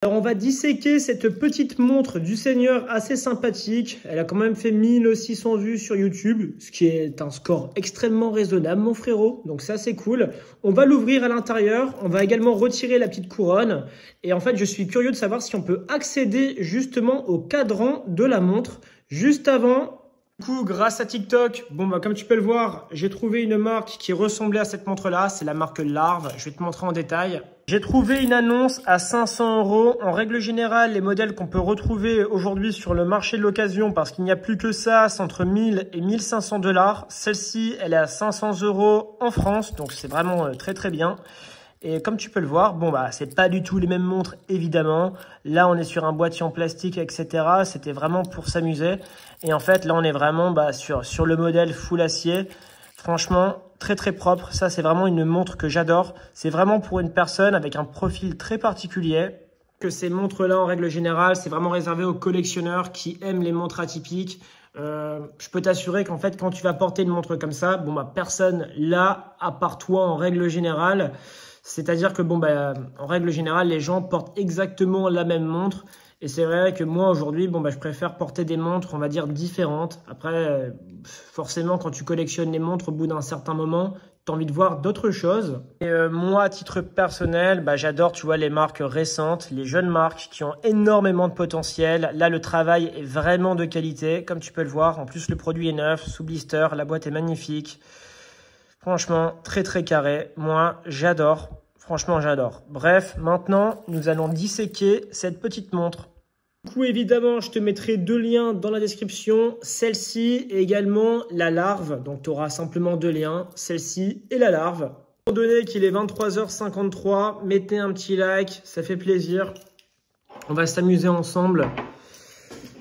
Alors on va disséquer cette petite montre du Seigneur assez sympathique. Elle a quand même fait 1600 vues sur YouTube, ce qui est un score extrêmement raisonnable mon frérot. Donc ça c'est cool. On va l'ouvrir à l'intérieur. On va également retirer la petite couronne. Et en fait je suis curieux de savoir si on peut accéder justement au cadran de la montre juste avant. Du coup, grâce à TikTok, comme tu peux le voir, j'ai trouvé une marque qui ressemblait à cette montre-là. C'est la marque Larve. Je vais te montrer en détail. J'ai trouvé une annonce à 500 €. En règle générale, les modèles qu'on peut retrouver aujourd'hui sur le marché de l'occasion, parce qu'il n'y a plus que ça, c'est entre 1000 et 1500 $. Celle-ci, elle est à 500 € en France. Donc, c'est vraiment très, très bien. Et comme tu peux le voir, c'est pas du tout les mêmes montres, évidemment. Là, on est sur un boîtier en plastique, etc. C'était vraiment pour s'amuser. Et en fait, là, on est vraiment sur le modèle full acier. Franchement, très très propre. Ça, c'est vraiment une montre que j'adore. C'est vraiment pour une personne avec un profil très particulier. Que ces montres-là, en règle générale, c'est vraiment réservé aux collectionneurs qui aiment les montres atypiques. Je peux t'assurer qu'en fait, quand tu vas porter une montre comme ça, personne là, à part toi, en règle générale. C'est-à-dire que en règle générale, les gens portent exactement la même montre. Et c'est vrai que moi, aujourd'hui, je préfère porter des montres, on va dire, différentes. Après, forcément, quand tu collectionnes les montres, au bout d'un certain moment, tu as envie de voir d'autres choses. Et moi, à titre personnel, j'adore, tu vois, les marques récentes, les jeunes marques qui ont énormément de potentiel. Là, le travail est vraiment de qualité, comme tu peux le voir. En plus, le produit est neuf, sous blister, la boîte est magnifique. Franchement, très très carré. Moi, j'adore. Franchement, j'adore. Bref, maintenant, nous allons disséquer cette petite montre. Du coup, évidemment, je te mettrai deux liens dans la description. Celle-ci et également la Larve. Donc, tu auras simplement deux liens. Celle-ci et la Larve. Étant donné qu'il est 23h53, mettez un petit like. Ça fait plaisir. On va s'amuser ensemble.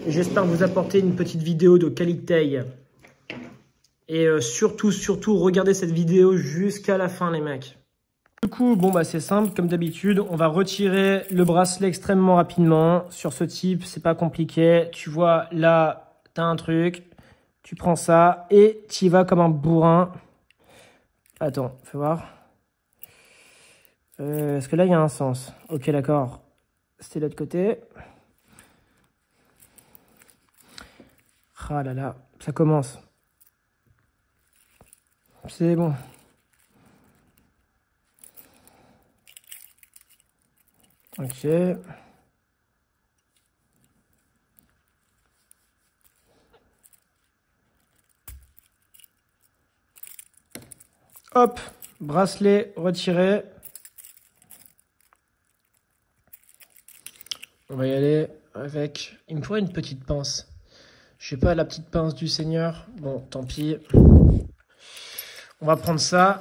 J'espère vous apporter une petite vidéo de qualité. Et surtout, regardez cette vidéo jusqu'à la fin, les mecs. Du coup, c'est simple, comme d'habitude, on va retirer le bracelet extrêmement rapidement. Sur ce type, c'est pas compliqué. Tu vois, là, tu as un truc, tu prends ça et tu y vas comme un bourrin. Attends, fais voir. Est-ce que là, il y a un sens? Ok, d'accord. C'était l'autre côté. Ah là là, ça commence. C'est bon. Ok. Hop, bracelet retiré. On va y aller avec... Il me faudrait une petite pince. Je sais pas, la petite pince du Seigneur. Bon, tant pis. On va prendre ça.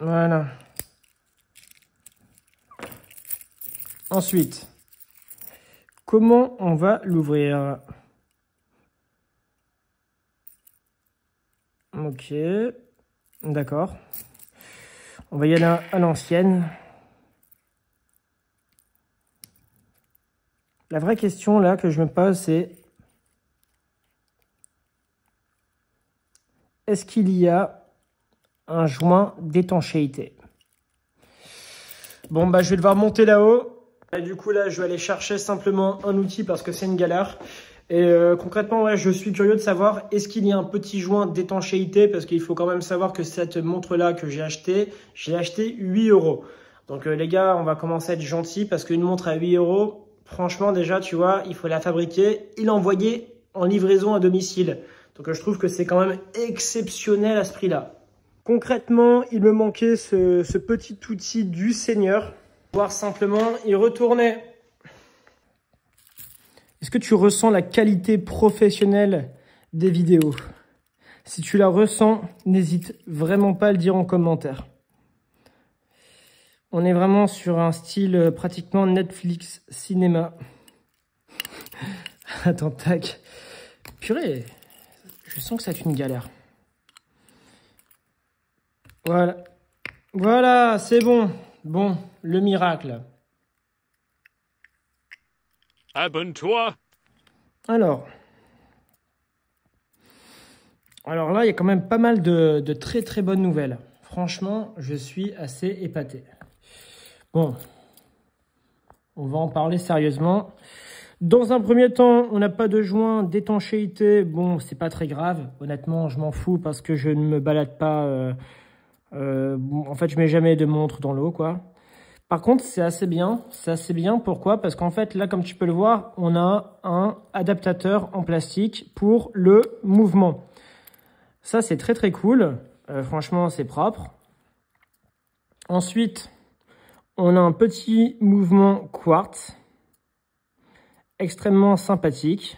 Voilà. Ensuite, comment on va l'ouvrir? Ok. D'accord. On va y aller à l'ancienne. La vraie question là que je me pose, c'est est-ce qu'il y a un joint d'étanchéité? Bon, je vais devoir monter là-haut. Et du coup, là, je vais aller chercher simplement un outil parce que c'est une galère. Et concrètement, ouais, je suis curieux de savoir, est-ce qu'il y a un petit joint d'étanchéité? Parce qu'il faut quand même savoir que cette montre-là que j'ai acheté 8 €. Donc les gars, on va commencer à être gentil parce qu'une montre à 8 €, franchement, déjà, tu vois, il faut la fabriquer et l'envoyer en livraison à domicile. Donc je trouve que c'est quand même exceptionnel à ce prix-là. Concrètement, il me manquait ce petit outil du Seigneur. Voir simplement y retourner. Est-ce que tu ressens la qualité professionnelle des vidéos? Si tu la ressens, n'hésite vraiment pas à le dire en commentaire. On est vraiment sur un style pratiquement Netflix cinéma. Attends, tac. Purée, je sens que c'est une galère. Voilà. Voilà, c'est bon. Bon, le miracle. Abonne-toi. Alors, Alors là, il y a quand même pas mal de très très bonnes nouvelles. Franchement, je suis assez épaté. Bon, on va en parler sérieusement. Dans un premier temps, on n'a pas de joint d'étanchéité. Bon, c'est pas très grave. Honnêtement, je m'en fous parce que je ne me balade pas. En fait, je mets jamais de montre dans l'eau, quoi. Par contre, c'est assez bien. C'est assez bien. Pourquoi? Parce qu'en fait, là, comme tu peux le voir, on a un adaptateur en plastique pour le mouvement. Ça, c'est très, très cool. Franchement, c'est propre. Ensuite, on a un petit mouvement quartz. Extrêmement sympathique.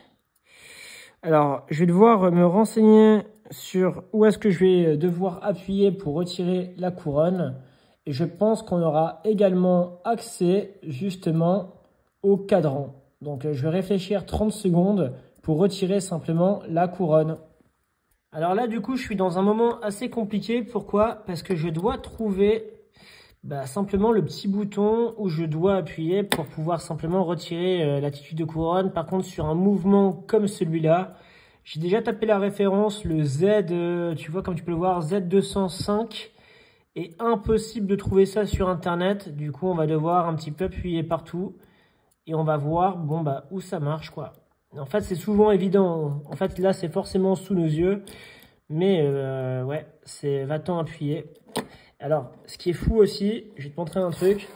Alors, je vais devoir me renseigner sur où est-ce que je vais devoir appuyer pour retirer la couronne. Et je pense qu'on aura également accès justement au cadran. Donc, je vais réfléchir 30 secondes pour retirer simplement la couronne. Alors là, du coup, je suis dans un moment assez compliqué. Pourquoi? Parce que je dois trouver simplement le petit bouton où je dois appuyer pour pouvoir simplement retirer l'attitude de couronne. Par contre, sur un mouvement comme celui-là, j'ai déjà tapé la référence, le Z, tu vois, comme tu peux le voir, Z205. Et impossible de trouver ça sur Internet. Du coup, on va devoir un petit peu appuyer partout. Et on va voir, bon, où ça marche, quoi. En fait, c'est souvent évident. En fait, là, c'est forcément sous nos yeux. Mais, ouais, va-t'en appuyer. Alors, ce qui est fou aussi, je vais te montrer un truc.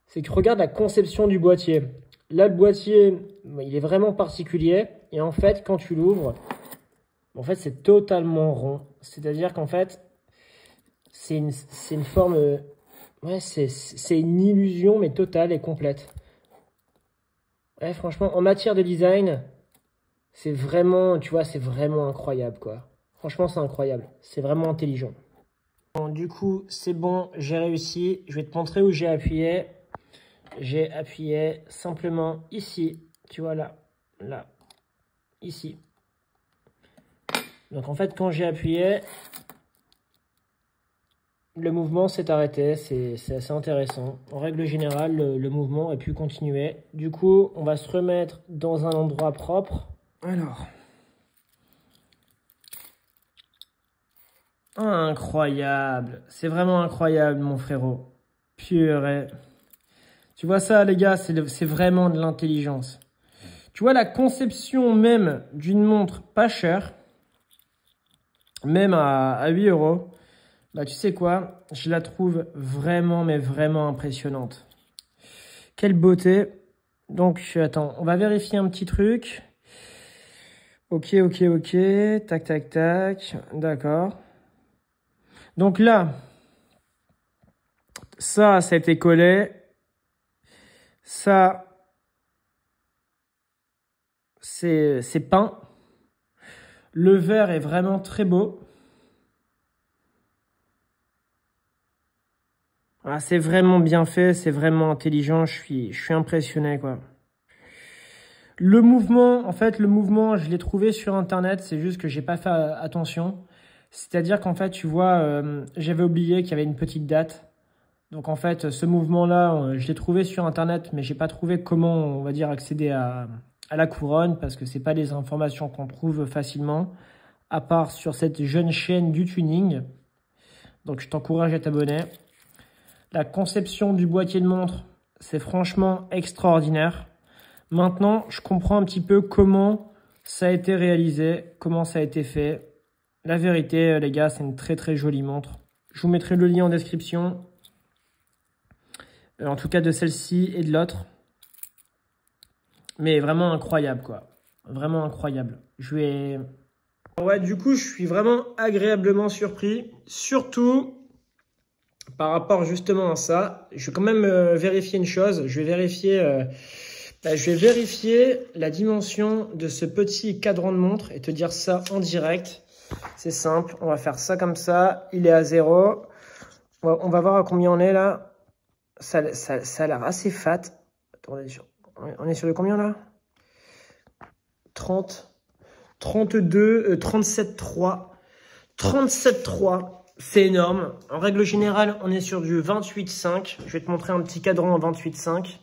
C'est que regarde la conception du boîtier. Là, le boîtier, il est vraiment particulier. Et en fait, quand tu l'ouvres, en fait, c'est totalement rond. C'est-à-dire qu'en fait, c'est une forme... ouais, c'est une illusion, mais totale et complète. Ouais, franchement, en matière de design, c'est vraiment, tu vois, c'est vraiment incroyable, quoi. Franchement, c'est incroyable. C'est vraiment intelligent. Bon, du coup, c'est bon, j'ai réussi. Je vais te montrer où j'ai appuyé. J'ai appuyé simplement ici. Tu vois, là, ici. Donc, en fait, quand j'ai appuyé... le mouvement s'est arrêté, c'est assez intéressant. En règle générale, le mouvement a pu continuer. Du coup, on va se remettre dans un endroit propre. Alors. Incroyable. C'est vraiment incroyable, mon frérot. Purée. Tu vois ça, les gars, c'est vraiment de l'intelligence. Tu vois la conception même d'une montre pas chère, même à 8 €. Tu sais quoi, je la trouve vraiment, mais vraiment impressionnante. Quelle beauté. Donc, attends, on va vérifier un petit truc. Ok. Tac, tac, tac. D'accord. Donc là, ça a été collé. Ça, c'est peint. Le verre est vraiment très beau. Ah, c'est vraiment bien fait, c'est vraiment intelligent, je suis impressionné, quoi. Le mouvement, en fait, je l'ai trouvé sur Internet, c'est juste que j'ai pas fait attention. C'est-à-dire qu'en fait, tu vois, j'avais oublié qu'il y avait une petite date. Donc en fait, ce mouvement-là, je l'ai trouvé sur Internet, mais j'ai pas trouvé comment, on va dire, accéder à la couronne, parce que c'est pas des informations qu'on trouve facilement, à part sur cette jeune chaîne du tuning. Donc je t'encourage à t'abonner. La conception du boîtier de montre, c'est franchement extraordinaire. Maintenant, je comprends un petit peu comment ça a été réalisé, comment ça a été fait. La vérité, les gars, c'est une très très jolie montre. Je vous mettrai le lien en description. En tout cas de celle-ci et de l'autre. Mais vraiment incroyable, quoi. Vraiment incroyable. Ouais, du coup, je suis vraiment agréablement surpris. Surtout... par rapport justement à ça, je vais quand même vérifier une chose. Je vais vérifier la dimension de ce petit cadran de montre et te dire ça en direct. C'est simple, on va faire ça comme ça. Il est à 0. On va voir à combien on est là. Ça a l'air assez fat. Attendez, on est sur de combien là? 30, 32, 37,3. 37,3. C'est énorme. En règle générale, on est sur du 28,5. Je vais te montrer un petit cadran en 28,5.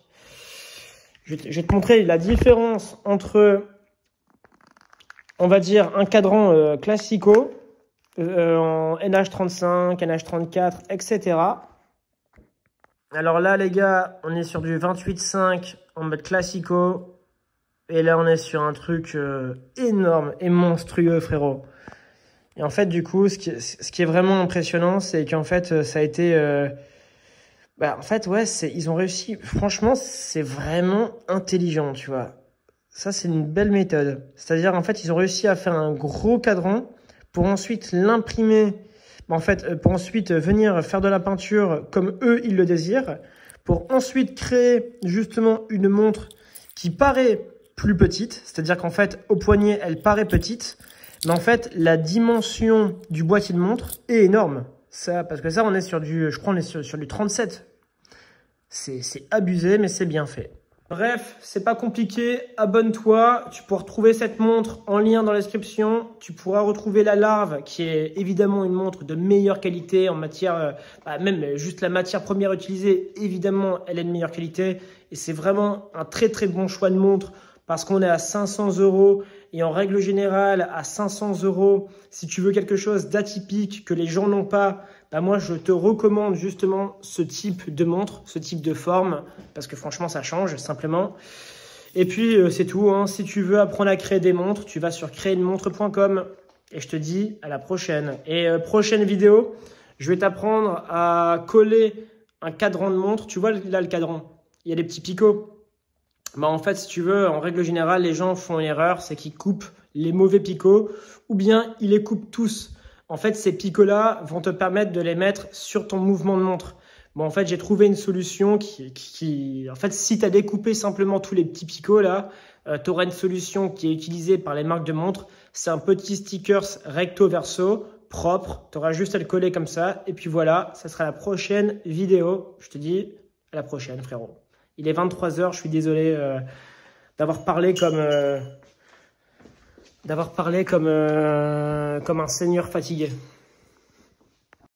Je vais te montrer la différence entre on va dire un cadran classico en NH35, NH34, etc. Alors là, les gars, on est sur du 28,5 en mode classico. Et là, on est sur un truc énorme et monstrueux, frérot. Et en fait, du coup, ce qui est vraiment impressionnant, c'est qu'en fait, ça a été... en fait, ouais, ils ont réussi. Franchement, c'est vraiment intelligent, tu vois. Ça, c'est une belle méthode. C'est-à-dire, en fait, ils ont réussi à faire un gros cadran pour ensuite l'imprimer. En fait, pour ensuite venir faire de la peinture comme eux, ils le désirent. Pour ensuite créer justement une montre qui paraît plus petite. C'est-à-dire qu'en fait, au poignet, elle paraît petite. Mais en fait, la dimension du boîtier de montre est énorme. Ça, parce que ça, on est sur du, je crois, on est sur du 37. C'est abusé, mais c'est bien fait. Bref, c'est pas compliqué, abonne-toi, tu pourras retrouver cette montre en lien dans la description, tu pourras retrouver la Larve qui est évidemment une montre de meilleure qualité en matière, même juste la matière première utilisée, évidemment elle est de meilleure qualité et c'est vraiment un très très bon choix de montre parce qu'on est à 500 € et en règle générale à 500 €, si tu veux quelque chose d'atypique que les gens n'ont pas, moi, je te recommande justement ce type de montre, ce type de forme, parce que franchement, ça change simplement. Et puis, c'est tout. Hein. Si tu veux apprendre à créer des montres, tu vas sur créeunemontre.com et je te dis à la prochaine. Et prochaine vidéo, je vais t'apprendre à coller un cadran de montre. Tu vois là le cadran, il y a des petits picots. En fait, si tu veux, en règle générale, les gens font une erreur, c'est qu'ils coupent les mauvais picots ou bien ils les coupent tous. En fait, ces picots-là vont te permettre de les mettre sur ton mouvement de montre. En fait, j'ai trouvé une solution qui en fait, si tu as découpé simplement tous les petits picots là, tu auras une solution qui est utilisée par les marques de montres. C'est un petit stickers recto verso, propre. Tu auras juste à le coller comme ça. Et puis voilà, ça sera la prochaine vidéo. Je te dis à la prochaine, frérot. Il est 23 h, je suis désolé d'avoir parlé comme un seigneur fatigué.